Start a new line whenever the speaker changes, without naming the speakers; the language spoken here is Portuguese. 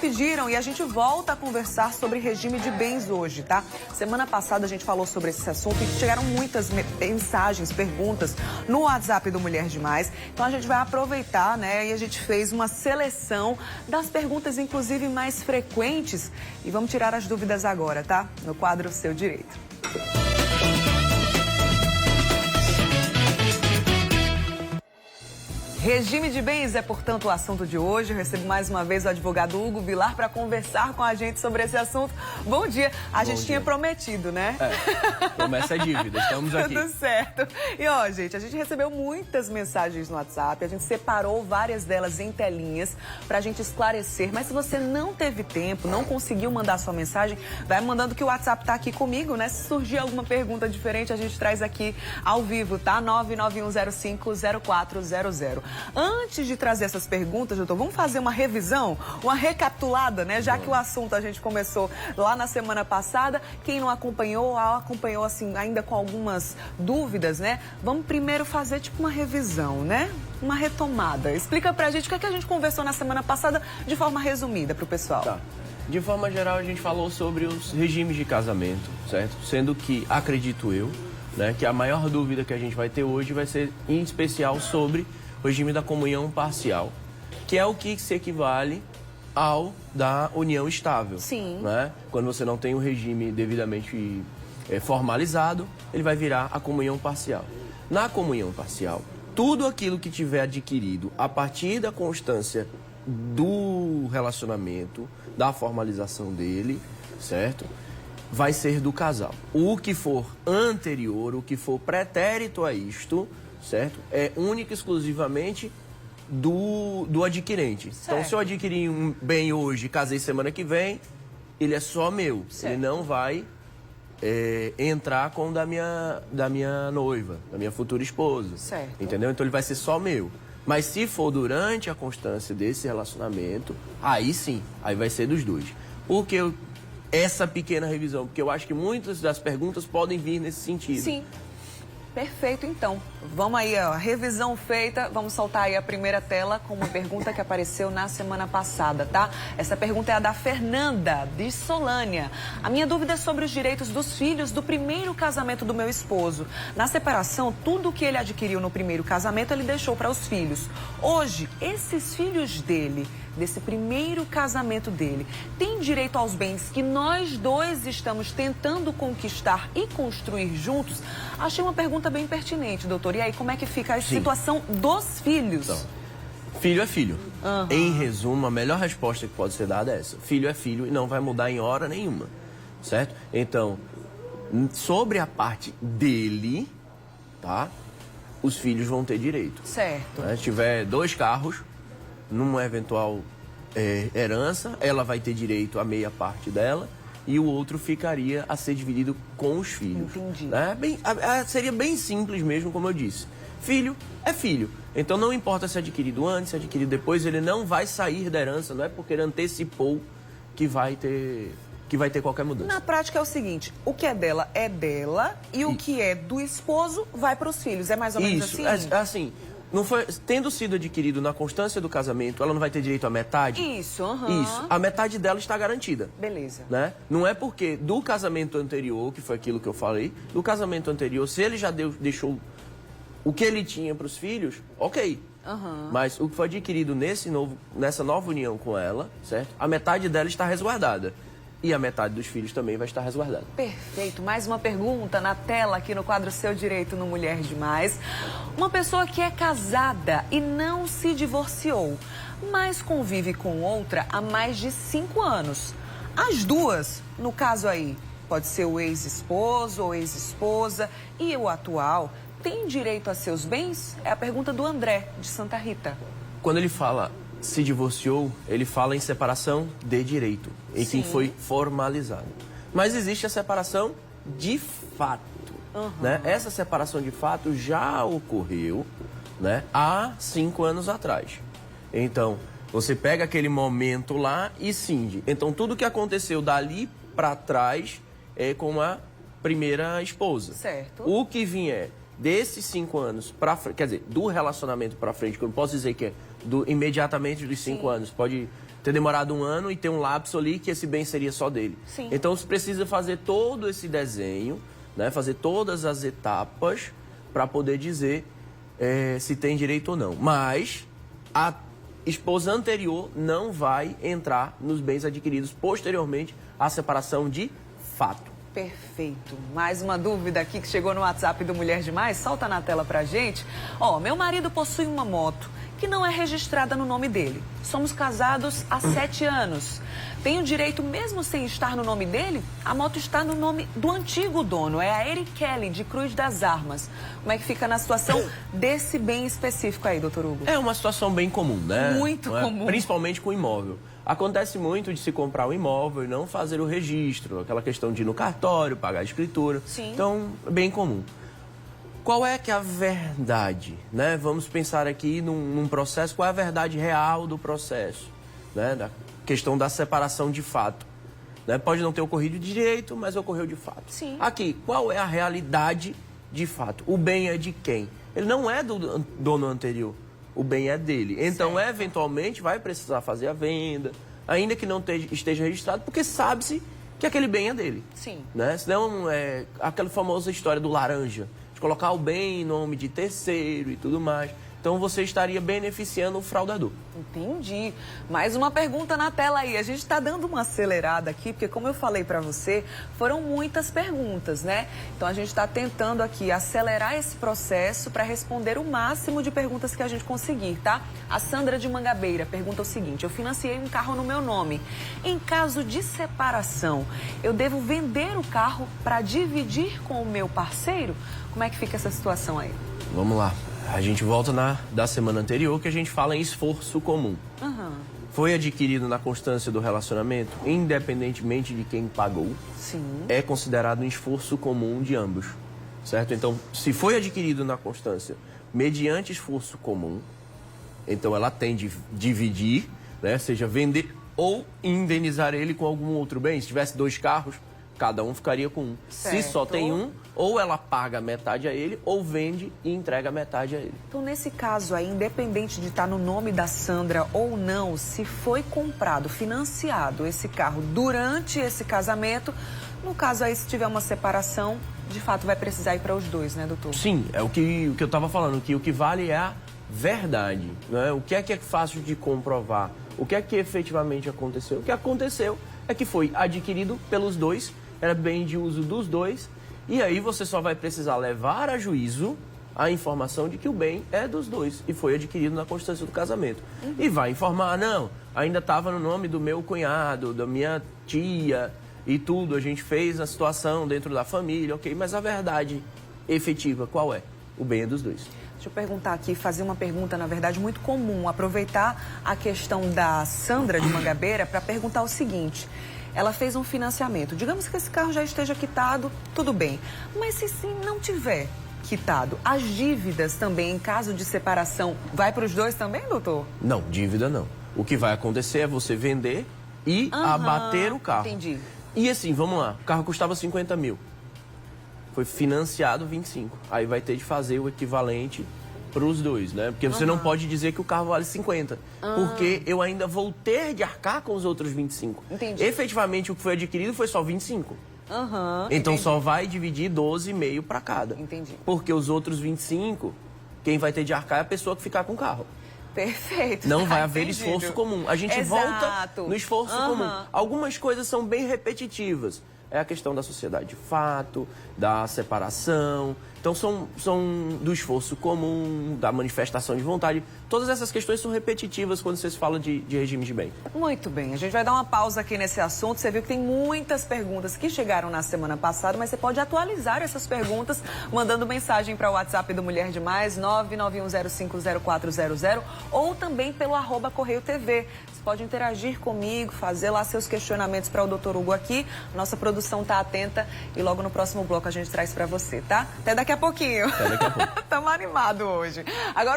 pediram e a gente volta a conversar sobre regime de bens hoje, tá? Semana passada a gente falou sobre esse assunto e chegaram muitas mensagens, perguntas no WhatsApp do Mulher Demais. Então a gente vai aproveitar, né? E a gente fez uma seleção das perguntas, inclusive, mais frequentes. E vamos tirar as dúvidas agora, tá? No quadro Seu Direito. Regime de bens é, portanto, o assunto de hoje. Eu recebo mais uma vez o advogado Hugo Vilar para conversar com a gente sobre esse assunto. Bom dia. A gente tinha prometido, né?
Promessa é dívida, estamos aqui.
Tudo certo. E, ó, gente, a gente recebeu muitas mensagens no WhatsApp. A gente separou várias delas em telinhas para a gente esclarecer. Mas se você não teve tempo, não conseguiu mandar sua mensagem, vai mandando que o WhatsApp tá aqui comigo, né? Se surgir alguma pergunta diferente, a gente traz aqui ao vivo, tá? 991050400. Antes de trazer essas perguntas, doutor, vamos fazer uma revisão, uma recapitulada, né? Já que o assunto a gente começou lá na semana passada. Quem não acompanhou assim, ainda com algumas dúvidas, né? Vamos primeiro fazer tipo uma revisão, né? Uma retomada. Explica pra gente o que é que a gente conversou na semana passada de forma resumida pro pessoal.
Tá. De forma geral, a gente falou sobre os regimes de casamento, certo? Sendo que, acredito eu, né, que a maior dúvida que a gente vai ter hoje vai ser, em especial, sobre o regime da comunhão parcial, que é o que se equivale ao da união estável.
Sim.
Né? Quando você não tem o regime devidamente formalizado, ele vai virar a comunhão parcial. Na comunhão parcial, tudo aquilo que tiver adquirido a partir da constância do relacionamento, da formalização dele, certo? Vai ser do casal. O que for anterior, o que for pretérito a isto, certo? É única e exclusivamente do adquirente.
Certo.
Então, se eu adquirir um bem hoje e casei semana que vem, ele é só meu.
Certo.
Ele não vai entrar com o da minha noiva, da minha futura esposa.
Certo.
Entendeu? Então, ele vai ser só meu. Mas se for durante a constância desse relacionamento, aí sim, aí vai ser dos dois. Por que essa pequena revisão? Porque eu acho que muitas das perguntas podem vir nesse sentido.
Sim. Perfeito, então. Vamos aí, ó, revisão feita. Vamos soltar aí a primeira tela com uma pergunta que apareceu na semana passada, tá? Essa pergunta é a da Fernanda, de Solânia. A minha dúvida é sobre os direitos dos filhos do primeiro casamento do meu esposo. Na separação, tudo que ele adquiriu no primeiro casamento, ele deixou para os filhos. Hoje, esses filhos dele, desse primeiro casamento dele, têm direito aos bens que nós dois estamos tentando conquistar e construir juntos? Achei uma pergunta bem pertinente, doutor. E aí, como é que fica a situação dos filhos?
Então, filho é filho. Em resumo, a melhor resposta que pode ser dada é essa. Filho é filho e não vai mudar em hora nenhuma, certo? Então, sobre a parte dele, tá? Os filhos vão ter direito.
Certo.
Se tiver 2 carros, numa eventual herança, ela vai ter direito a meia parte dela e o outro ficaria a ser dividido com os filhos.
Entendi.
Né? Seria bem simples mesmo, como eu disse. Filho é filho. Então não importa se é adquirido antes, se é adquirido depois, ele não vai sair da herança, não é porque ele antecipou que vai ter qualquer mudança.
Na prática é o seguinte, o que é dela e o que é do esposo vai para os filhos. É mais ou menos
Isso,
assim?
assim, não foi, tendo sido adquirido na constância do casamento, ela não vai ter direito à metade?
Isso,
Isso. A metade dela está garantida.
Beleza.
Né? Não é porque do casamento anterior, que foi aquilo que eu falei, do casamento anterior, se ele já deixou o que ele tinha para os filhos, ok. Mas o que foi adquirido nessa nova união com ela, certo? A metade dela está resguardada. E a metade dos filhos também vai estar resguardada.
Perfeito. Mais uma pergunta na tela aqui no quadro Seu Direito no Mulher Demais. Uma pessoa que é casada e não se divorciou, mas convive com outra há mais de 5 anos. As duas, no caso aí, pode ser o ex-esposo ou ex-esposa e o atual, tem direito a seus bens? É a pergunta do André, de Santa Rita.
Quando ele fala se divorciou, ele fala em separação de direito, em quem foi formalizado. Mas existe a separação de fato. Né? Essa separação de fato já ocorreu, né, há 5 anos atrás. Então, você pega aquele momento lá e cinge. Então, tudo que aconteceu dali para trás é com a primeira esposa.
Certo.
O que vier desses 5 anos para frente, quer dizer, do relacionamento para frente, que eu não posso dizer que é imediatamente dos 5 anos, pode ter demorado 1 ano e ter um lapso ali que esse bem seria só dele.
Sim.
Então você precisa fazer todo esse desenho, né? Fazer todas as etapas para poder dizer se tem direito ou não. Mas a esposa anterior não vai entrar nos bens adquiridos posteriormente à separação de fato.
Perfeito. Mais uma dúvida aqui que chegou no WhatsApp do Mulher Demais. Solta na tela pra gente. Ó, meu marido possui uma moto que não é registrada no nome dele. Somos casados há 7 anos. Tenho direito, mesmo sem estar no nome dele? A moto está no nome do antigo dono, é a Eric Kelly, de Cruz das Armas. Como é que fica na situação desse bem específico aí, doutor Hugo?
É uma situação bem comum, né?
Muito comum.
Principalmente com imóvel. Acontece muito de se comprar um imóvel e não fazer o registro, aquela questão de ir no cartório, pagar a escritura.
Sim.
Então, é bem comum. Qual é que é a verdade, né? Vamos pensar aqui num processo, qual é a verdade real do processo, né? Da questão da separação de fato. Né? Pode não ter ocorrido de direito, mas ocorreu de fato.
Sim.
Aqui, qual é a realidade de fato? O bem é de quem? Ele não é do dono anterior, o bem é dele. Então, eventualmente, vai precisar fazer a venda, ainda que não esteja registrado, porque sabe-se que aquele bem é dele.
Sim.
Né? Senão, aquela famosa história do laranja, de colocar o bem em nome de terceiro e tudo mais. Então, você estaria beneficiando o fraudador.
Entendi. Mais uma pergunta na tela aí. A gente está dando uma acelerada aqui, porque como eu falei para você, foram muitas perguntas, né? Então, a gente está tentando aqui acelerar esse processo para responder o máximo de perguntas que a gente conseguir, tá? A Sandra de Mangabeira pergunta o seguinte: eu financiei um carro no meu nome. Em caso de separação, eu devo vender o carro para dividir com o meu parceiro? Como é que fica essa situação aí?
Vamos lá. A gente volta da semana anterior, que a gente fala em esforço comum.
Uhum.
Foi adquirido na constância do relacionamento, independentemente de quem pagou.
Sim.
É considerado um esforço comum de ambos, certo? Então, se foi adquirido na constância mediante esforço comum, então ela tem de dividir, né? Seja vender ou indenizar ele com algum outro bem. Se tivesse 2 carros, cada um ficaria com um.
Certo.
Se só tem um, ou ela paga metade a ele, ou vende e entrega metade a ele.
Então, nesse caso aí, independente de estar no nome da Sandra ou não, se foi comprado, financiado esse carro durante esse casamento, no caso aí, se tiver uma separação, de fato vai precisar ir para os dois, né, doutor?
Sim, é o que eu estava falando, que o que vale é a verdade, né? O que é fácil de comprovar? O que é que efetivamente aconteceu? O que aconteceu é que foi adquirido pelos dois, era bem de uso dos dois, e aí você só vai precisar levar a juízo a informação de que o bem é dos dois e foi adquirido na constância do casamento. E vai informar, não, ainda estava no nome do meu cunhado, da minha tia e tudo, a gente fez a situação dentro da família, ok, mas a verdade efetiva qual é? O bem é dos dois.
Deixa eu perguntar aqui, fazer uma pergunta, na verdade, muito comum, aproveitar a questão da Sandra de Mangabeira para perguntar o seguinte: ela fez um financiamento, digamos que esse carro já esteja quitado, tudo bem, mas se sim não tiver quitado, as dívidas também, em caso de separação, vai para os dois também, doutor?
Não, dívida não. O que vai acontecer é você vender e abater o carro.
Entendi.
E assim, vamos lá, o carro custava 50 mil, foi financiado 25, aí vai ter de fazer o equivalente para os dois, né? Porque você não pode dizer que o carro vale 50, porque eu ainda vou ter de arcar com os outros 25.
Entendi.
Efetivamente, o que foi adquirido foi só 25. Então
entendi.
só vai dividir 12,5 para cada.
Entendi.
Porque os outros 25, quem vai ter de arcar é a pessoa que ficar com o carro.
Perfeito.
Não vai haver
Entendido.
esforço comum. A gente volta no esforço comum. Algumas coisas são bem repetitivas. É a questão da sociedade de fato, da separação. Então, são do esforço comum, da manifestação de vontade. Todas essas questões são repetitivas quando você fala de regime de bem.
Muito bem, a gente vai dar uma pausa aqui nesse assunto. Você viu que tem muitas perguntas que chegaram na semana passada, mas você pode atualizar essas perguntas mandando mensagem para o WhatsApp do Mulher Demais, 991050400, ou também pelo @Correio TV. Você pode interagir comigo, fazer lá seus questionamentos para o Dr. Hugo aqui. Nossa produção está atenta e logo no próximo bloco a gente traz para você, tá? Até daqui a pouquinho.
Até daqui a pouco.
Estamos animados hoje. Agora